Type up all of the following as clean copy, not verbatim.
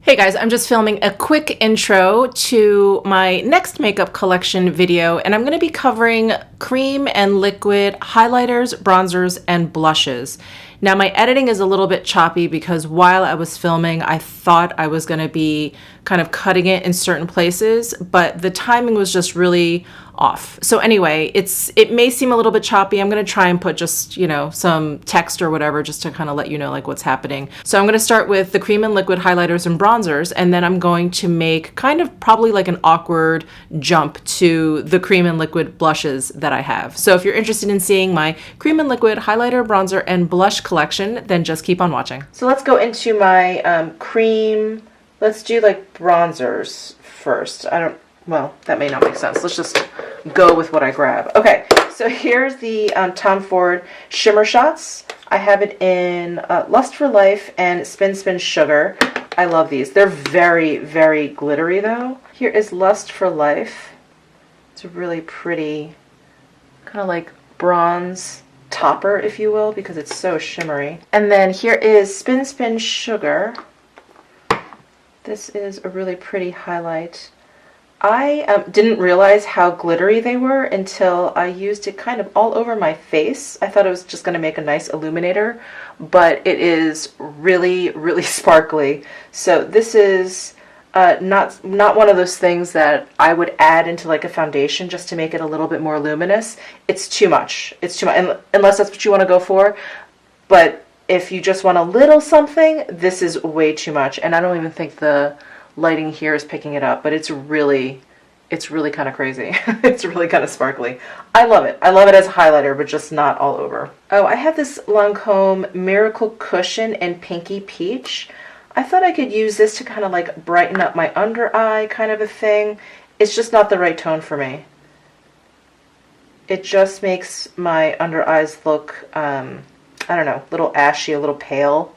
Hey guys, I'm just filming a quick intro to my next makeup collection video, and I'm going to be covering cream and liquid highlighters, bronzers, and blushes. Now my editing is a little bit choppy because while I was filming, I thought I was going to be kind of cutting it in certain places, but the timing was just really off. So anyway, it may seem a little bit choppy. I'm going to try and put just, some text or whatever just to kind of let you know like what's happening. So I'm going to start with the cream and liquid highlighters and bronzers, and then I'm going to make kind of probably like an awkward jump to the cream and liquid blushes that I have. So if you're interested in seeing my cream and liquid highlighter, bronzer, and blush collection, then just keep on watching. So let's go into my cream. Let's do like bronzers first. Well, that may not make sense. Let's just go with what I grab. Okay, so here's the Tom Ford Shimmer Shots. I have it in Lust for Life and Spin Spin Sugar. I love these. They're very, very glittery though. Here is Lust for Life. It's a really pretty, kind of like bronze topper, if you will, because it's so shimmery. And then here is Spin Spin Sugar. This is a really pretty highlight. I didn't realize how glittery they were until I used it kind of all over my face. I thought it was just going to make a nice illuminator, but it is really, really sparkly. So this is not one of those things that I would add into like a foundation just to make it a little bit more luminous. It's too much. It's too much, unless that's what you want to go for. But if you just want a little something, this is way too much. And I don't even think the lighting here is picking it up, but it's really kind of crazy. It's really kind of sparkly. I love it. I love it as a highlighter, but just not all over. Oh, I have this Lancome Miracle Cushion in Pinky Peach. I thought I could use this to kind of like brighten up my under eye kind of a thing. It's just not the right tone for me. It just makes my under eyes look, I don't know, a little ashy, a little pale.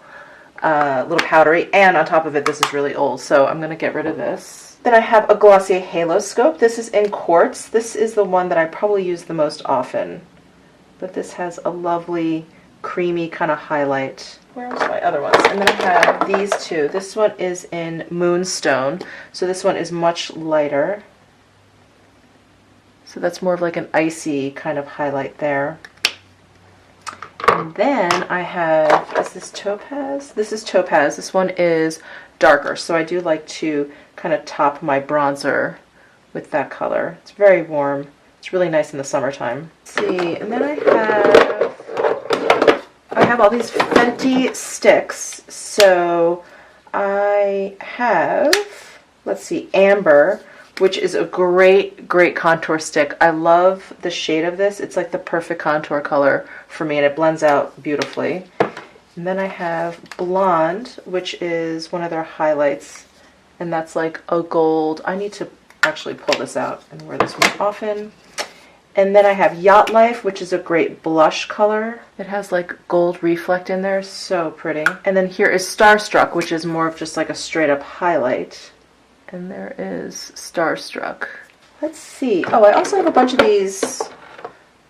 A little powdery, and on top of it this is really old, so I'm going to get rid of this. Then I have a Glossier Halo Scope. This is in Quartz. This is the one that I probably use the most often, but this has a lovely creamy kind of highlight. Where's my other ones? And then I have these two. This one is in Moonstone, so this one is much lighter, so that's more of like an icy kind of highlight there. And then I have, is this Topaz? This is Topaz. This one is darker, so I do like to kind of top my bronzer with that color. It's very warm. It's really nice in the summertime. Let's see, and then I have all these Fenty sticks. So I have, let's see, Amber, which is a great contour stick. I love the shade of this. It's like the perfect contour color for me, and it blends out beautifully. And then I have Blonde, which is one of their highlights, and that's like a gold. I need to actually pull this out and wear this more often. And then I have Yacht Life, which is a great blush color. It has like gold reflect in there, so pretty. And then here is Starstruck, which is more of just like a straight up highlight. And there is Starstruck. Let's see. Oh, I also have a bunch of these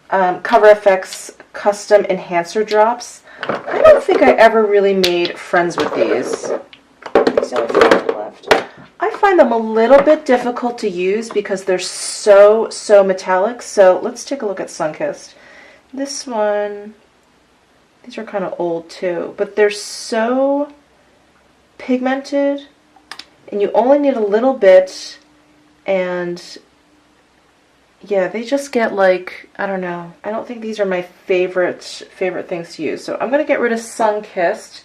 Cover FX custom enhancer drops. I don't think I ever really made friends with these. These are the left. I find them a little bit difficult to use because they're so metallic. So let's take a look at Sunkissed. This one, these are kind of old too, but they're so pigmented. And you only need a little bit, and yeah, they just get like, I don't know. I don't think these are my favorite things to use. So I'm going to get rid of Sunkissed,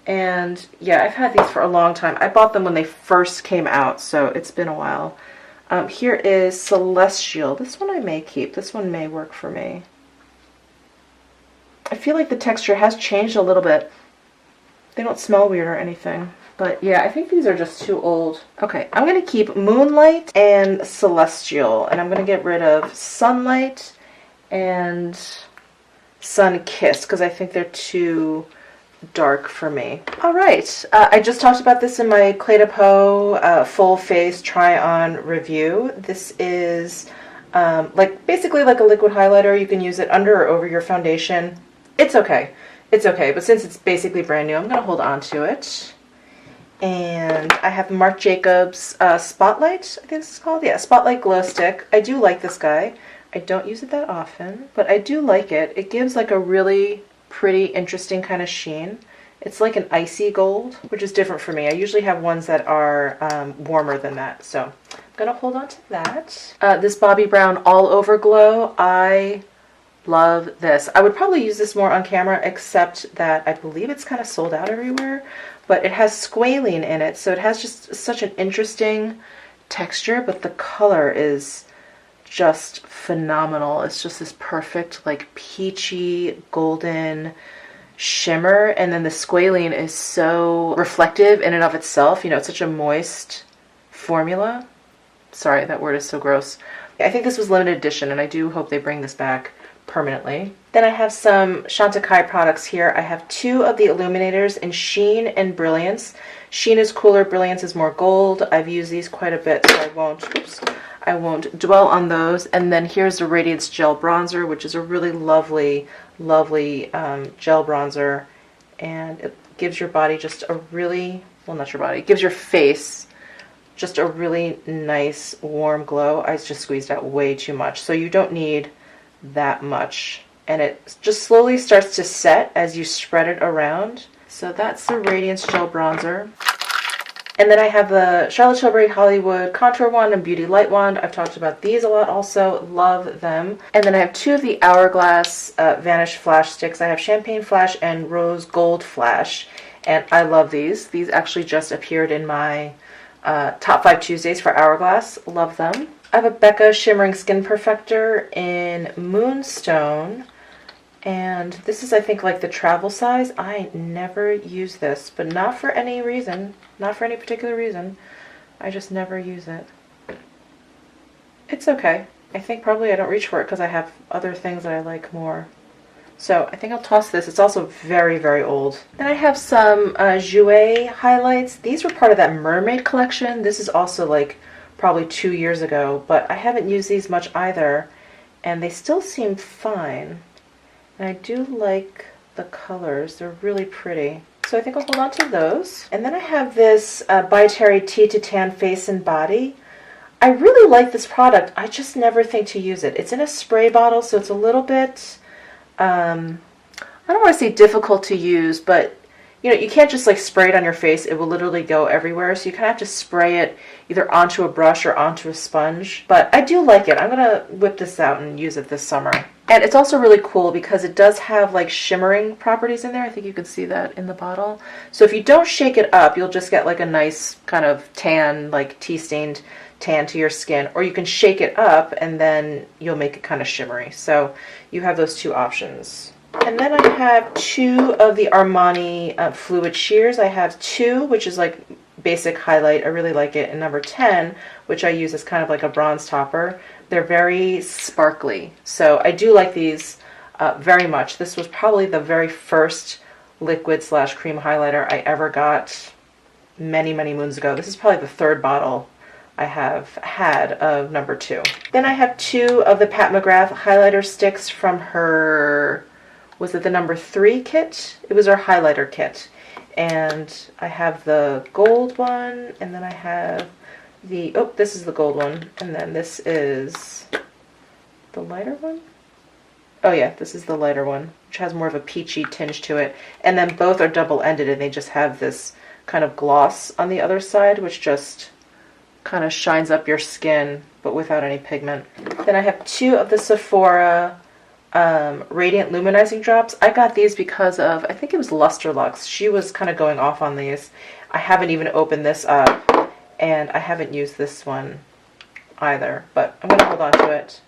and yeah, I've had these for a long time. I bought them when they first came out, so it's been a while. Here is Celestial. This one I may keep. This one may work for me. I feel like the texture has changed a little bit. They don't smell weird or anything. But yeah, I think these are just too old. Okay, I'm going to keep Moonlight and Celestial. And I'm going to get rid of Sunlight and Sunkissed because I think they're too dark for me. Alright, I just talked about this in my Clé de Peau full face try-on review. This is basically like a liquid highlighter. You can use it under or over your foundation. It's okay. It's okay, but since it's basically brand new, I'm going to hold on to it. And I have Marc Jacobs Spotlight, I think this is called. Yeah, Spotlight Glow Stick. I do like this guy. I don't use it that often, but I do like it. It gives like a really pretty, interesting kind of sheen. It's like an icy gold, which is different for me. I usually have ones that are warmer than that, so I'm gonna hold on to that. This Bobbi Brown All Over Glow, I love this. I would probably use this more on camera, except that I believe it's kind of sold out everywhere, but it has squalene in it, so it has just such an interesting texture, but the color is just phenomenal. It's just this perfect, like, peachy, golden shimmer, and then the squalene is so reflective in and of itself. You know, it's such a moist formula. Sorry, that word is so gross. I think this was limited edition, and I do hope they bring this back permanently. Then I have some Chantecaille products here. I have two of the illuminators in Sheen and Brilliance. Sheen is cooler, Brilliance is more gold. I've used these quite a bit, so I won't dwell on those. And then here's the Radiance Gel Bronzer, which is a really lovely, lovely gel bronzer. And it gives your body just a really, well, not your body, it gives your face just a really nice warm glow. I just squeezed out way too much, so you don't need that much. And it just slowly starts to set as you spread it around. So that's the Radiance Gel Bronzer. And then I have the Charlotte Tilbury Hollywood Contour Wand and Beauty Light Wand. I've talked about these a lot also. Love them. And then I have two of the Hourglass Vanish Flash Sticks. I have Champagne Flash and Rose Gold Flash. And I love these. These actually just appeared in my Top 5 Tuesdays for Hourglass. Love them. I have a Becca Shimmering Skin Perfector in Moonstone. And this is, I think, like the travel size. I never use this, but not for any reason. Not for any particular reason. I just never use it. It's okay. I think probably I don't reach for it because I have other things that I like more. So I think I'll toss this. It's also very, very old. Then I have some Jouer highlights. These were part of that mermaid collection. This is also like probably 2 years ago, but I haven't used these much either. And they still seem fine. And I do like the colors. They're really pretty. So I think I'll hold on to those. And then I have this By Terry Tea to Tan Face and Body. I really like this product. I just never think to use it. It's in a spray bottle, so it's a little bit, I don't want to say difficult to use, but you know, you can't just like spray it on your face. It will literally go everywhere. So you kind of have to spray it either onto a brush or onto a sponge. But I do like it. I'm going to whip this out and use it this summer. And it's also really cool because it does have like shimmering properties in there. I think you can see that in the bottle. So if you don't shake it up, you'll just get like a nice kind of tan, like tea-stained tan to your skin. Or you can shake it up and then you'll make it kind of shimmery. So you have those two options. And then I have two of the Armani Fluid Sheers. I have two, which is like basic highlight. I really like it. And number 10, which I use as kind of like a bronze topper. They're very sparkly. So I do like these very much. This was probably the very first liquid / cream highlighter I ever got many, many moons ago. This is probably the third bottle I have had of number 2. Then I have two of the Pat McGrath highlighter sticks from her, was it the number 3 kit? It was our highlighter kit. And I have the gold one, and then I have the, oh, this is the gold one, and then this is the lighter one? Oh yeah, this is the lighter one, which has more of a peachy tinge to it. And then both are double-ended, and they just have this kind of gloss on the other side, which just kind of shines up your skin, but without any pigment. Then I have two of the Sephora Radiant Luminizing Drops. I got these because of, I think it was Lustrous. She was kind of going off on these. I haven't even opened this up, and I haven't used this one either, but I'm going to hold on to it.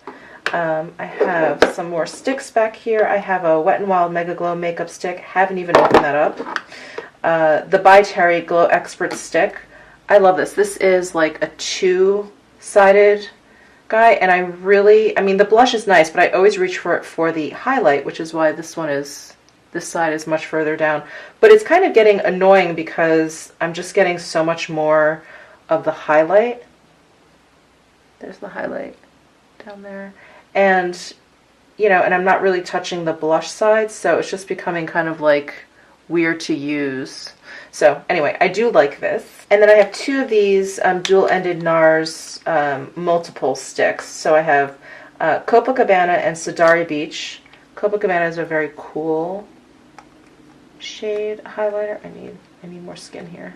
I have some more sticks back here. I have a Wet n Wild Mega Glow Makeup Stick. Haven't even opened that up. The By Terry Glow Expert Stick. I love this. This is like a 2-sided guy, and I mean, the blush is nice, but I always reach for it for the highlight, which is why this side is much further down. But it's kind of getting annoying because I'm just getting so much more of the highlight. There's the highlight down there. And, you know, and I'm not really touching the blush side, so it's just becoming kind of like weird to use. So anyway, I do like this. And then I have two of these dual-ended NARS multiple sticks. So I have Copacabana and Sidari Beach. Copacabana is a very cool shade highlighter. I need more skin here.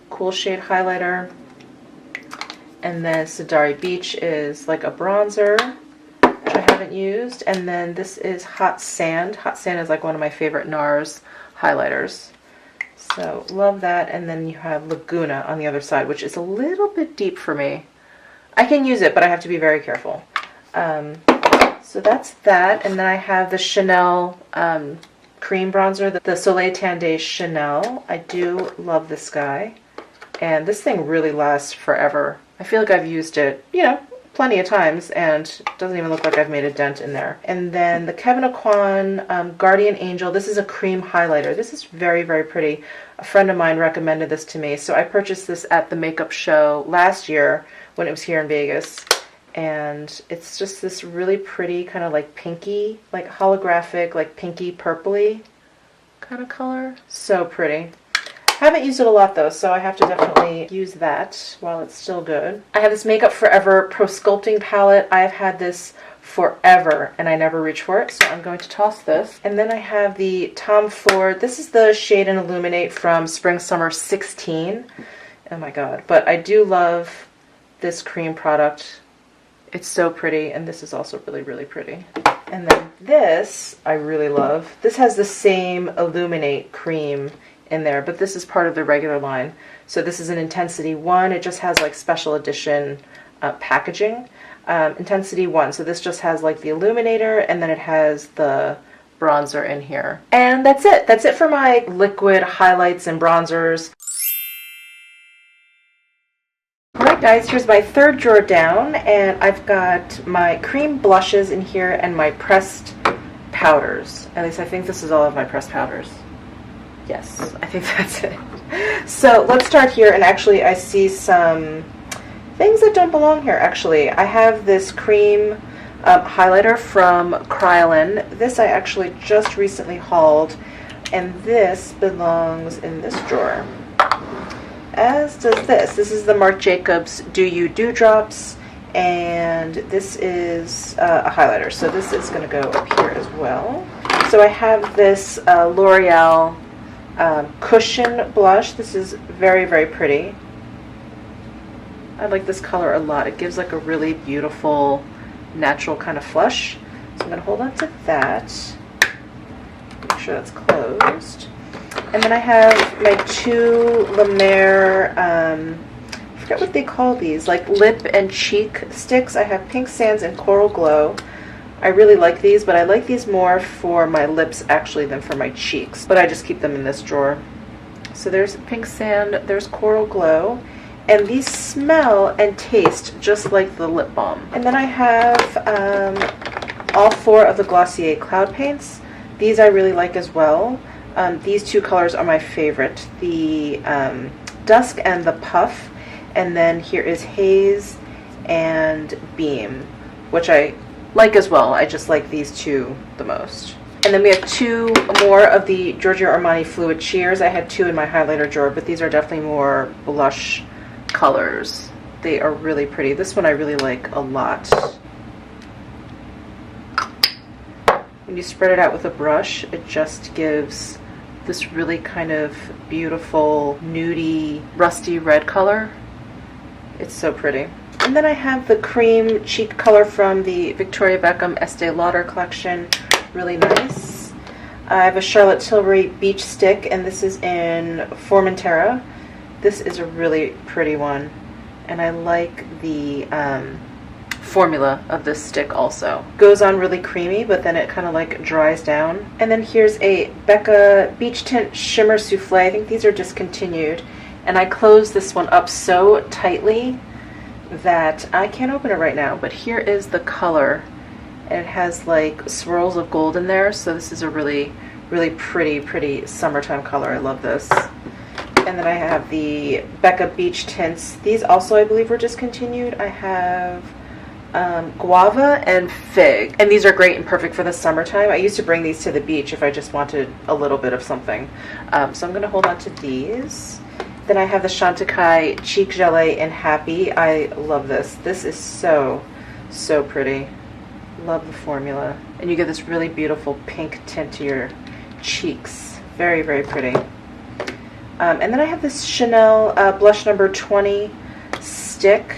Cool shade highlighter. And then Sidari Beach is like a bronzer, which I haven't used. And then this is Hot Sand. Hot Sand is like one of my favorite NARS highlighters. So love that. And then you have Laguna on the other side, which is a little bit deep for me. I can use it, but I have to be very careful. So that's that. And then I have the Chanel cream bronzer, the Soleil Tendé Chanel. I do love this guy. And this thing really lasts forever. I feel like I've used it, you know, plenty of times, and it doesn't even look like I've made a dent in there. And then the Kevyn Aucoin Guardian Angel. This is a cream highlighter. This is very, very pretty. A friend of mine recommended this to me, so I purchased this at the makeup show last year when it was here in Vegas. And it's just this really pretty kind of like pinky, like holographic, like pinky purpley kind of color. So pretty. Haven't used it a lot though, so I have to definitely use that while it's still good. I have this Makeup Forever Pro Sculpting palette. I've had this forever and I never reach for it, so I'm going to toss this. And then I have the Tom Ford. This is the Shade and Illuminate from Spring Summer 16. Oh my god. But I do love this cream product. It's so pretty, and this is also really, really pretty. And then this I really love. This has the same Illuminate cream in there, but this is part of the regular line. So this is an Intensity 1. It just has like special edition packaging. Intensity 1. So this just has like the illuminator, and then it has the bronzer in here. And that's it. That's it for my liquid highlights and bronzers. Alright guys, here's my third drawer down, and I've got my cream blushes in here and my pressed powders. At least I think this is all of my pressed powders. Yes, I think that's it. So let's start here, and actually I see some things that don't belong here actually. I have this cream highlighter from Kryolan. This I actually just recently hauled, and this belongs in this drawer. As does this. This is the Marc Jacobs Do You Dewdrops, and this is a highlighter. So this is going to go up here as well. So I have this L'Oreal Cushion blush. This is very, very pretty. I like this color a lot. It gives like a really beautiful, natural kind of flush. So I'm going to hold on to that. Make sure that's closed. And then I have my two La Mer, I forget what they call these, like lip and cheek sticks. I have Pink Sands and Coral Glow. I really like these, but I like these more for my lips actually than for my cheeks. But I just keep them in this drawer. So there's Pink Sand, there's Coral Glow, and these smell and taste just like the lip balm. And then I have all four of the Glossier Cloud Paints. These I really like as well. These two colors are my favorite, the Dusk and the Puff, and then here is Haze and Beam, which I like as well. I just like these two the most. And then we have two more of the Giorgio Armani Fluid Cheers. I had two in my highlighter drawer, but these are definitely more blush colors. They are really pretty. This one I really like a lot. When you spread it out with a brush, it just gives this really kind of beautiful, nudie, rusty red color. It's so pretty. And then I have the cream cheek color from the Victoria Beckham Estee Lauder collection. Really nice. I have a Charlotte Tilbury Beach Stick, and this is in Formentera. This is a really pretty one, and I like the formula of this stick also. Goes on really creamy, but then it kind of like dries down. And then here's a Becca Beach Tint Shimmer Souffle. I think these are discontinued, and I closed this one up so tightly that I can't open it right now, but here is the color. And it has like swirls of gold in there, so this is a really, really pretty summertime color. I love this. And then I have the Becca Beach Tints. These also I believe were discontinued. I have guava and fig. And these are great and perfect for the summertime. I used to bring these to the beach if I just wanted a little bit of something. So I'm going to hold on to these. Then I have the Chantecaille Cheek Gelée in Happy. I love this. This is so, so pretty. Love the formula. And you get this really beautiful pink tint to your cheeks. Very, very pretty. And then I have this Chanel blush number 20 stick.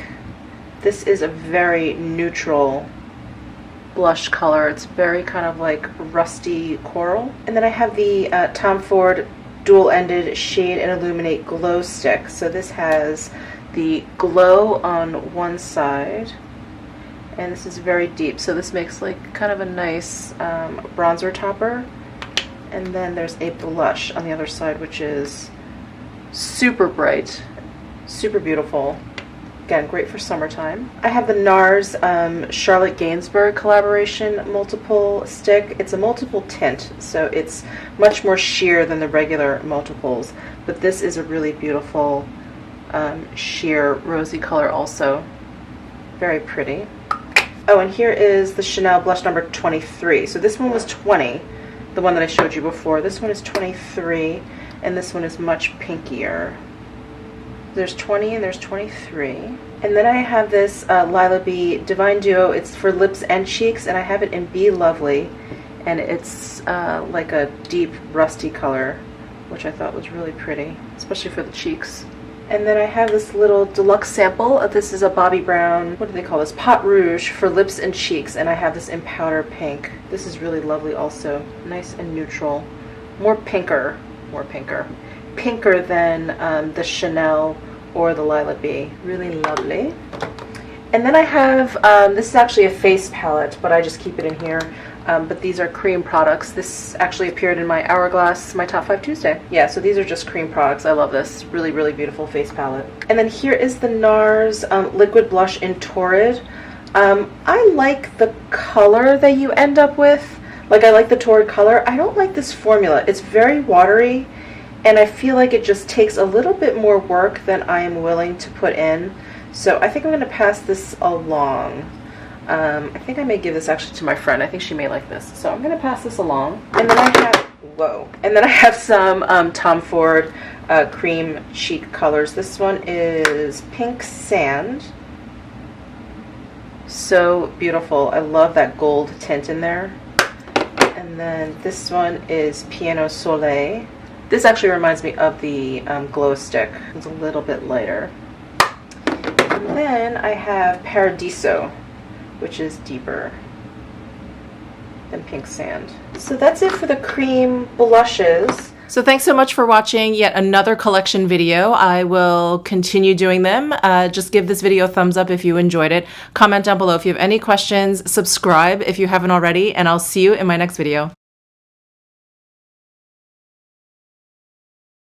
This is a very neutral blush color. It's very kind of like rusty coral. And then I have the Tom Ford dual-ended Shade and Illuminate Glow Stick. So this has the glow on one side, and this is very deep. So this makes like kind of a nice bronzer topper. And then there's a blush on the other side, which is super bright, super beautiful. Again, great for summertime. I have the NARS Charlotte Gainsbourg collaboration multiple stick. It's a multiple tint, so it's much more sheer than the regular multiples, but this is a really beautiful sheer rosy color also. Very pretty. Oh, and here is the Chanel blush number 23. So this one was 20, the one that I showed you before. This one is 23, and this one is much pinkier. There's 20 and there's 23. And then I have this Lila B Divine Duo. It's for lips and cheeks, and I have it in Be Lovely. And it's like a deep rusty color, which I thought was really pretty, especially for the cheeks. And then I have this little deluxe sample. This is a Bobbi Brown, what do they call this? Pot Rouge for lips and cheeks, and I have this in powder pink. This is really lovely also. Nice and neutral. More pinker than the Chanel or the Lila B. Really lovely. And then I have, this is actually a face palette, but I just keep it in here. But these are cream products. This actually appeared in my Hourglass, my Top 5 Tuesday. Yeah, so these are just cream products. I love this. Really, really beautiful face palette. And then here is the NARS Liquid Blush in Torrid. I like the color that you end up with. Like, I like the Torrid color. I don't like this formula. It's very watery, and I feel like it just takes a little bit more work than I am willing to put in. So I think I'm going to pass this along. I think I may give this actually to my friend. I think she may like this. So I'm going to pass this along. And then I have, whoa. And then I have some Tom Ford cream cheek colors. This one is Pink Sand. So beautiful. I love that gold tint in there. And then this one is Piano Soleil. This actually reminds me of the glow stick. It's a little bit lighter. And then I have Paradiso, which is deeper than Pink Sand. So that's it for the cream blushes. So thanks so much for watching yet another collection video. I will continue doing them. Just give this video a thumbs up if you enjoyed it. Comment down below if you have any questions. Subscribe if you haven't already, and I'll see you in my next video.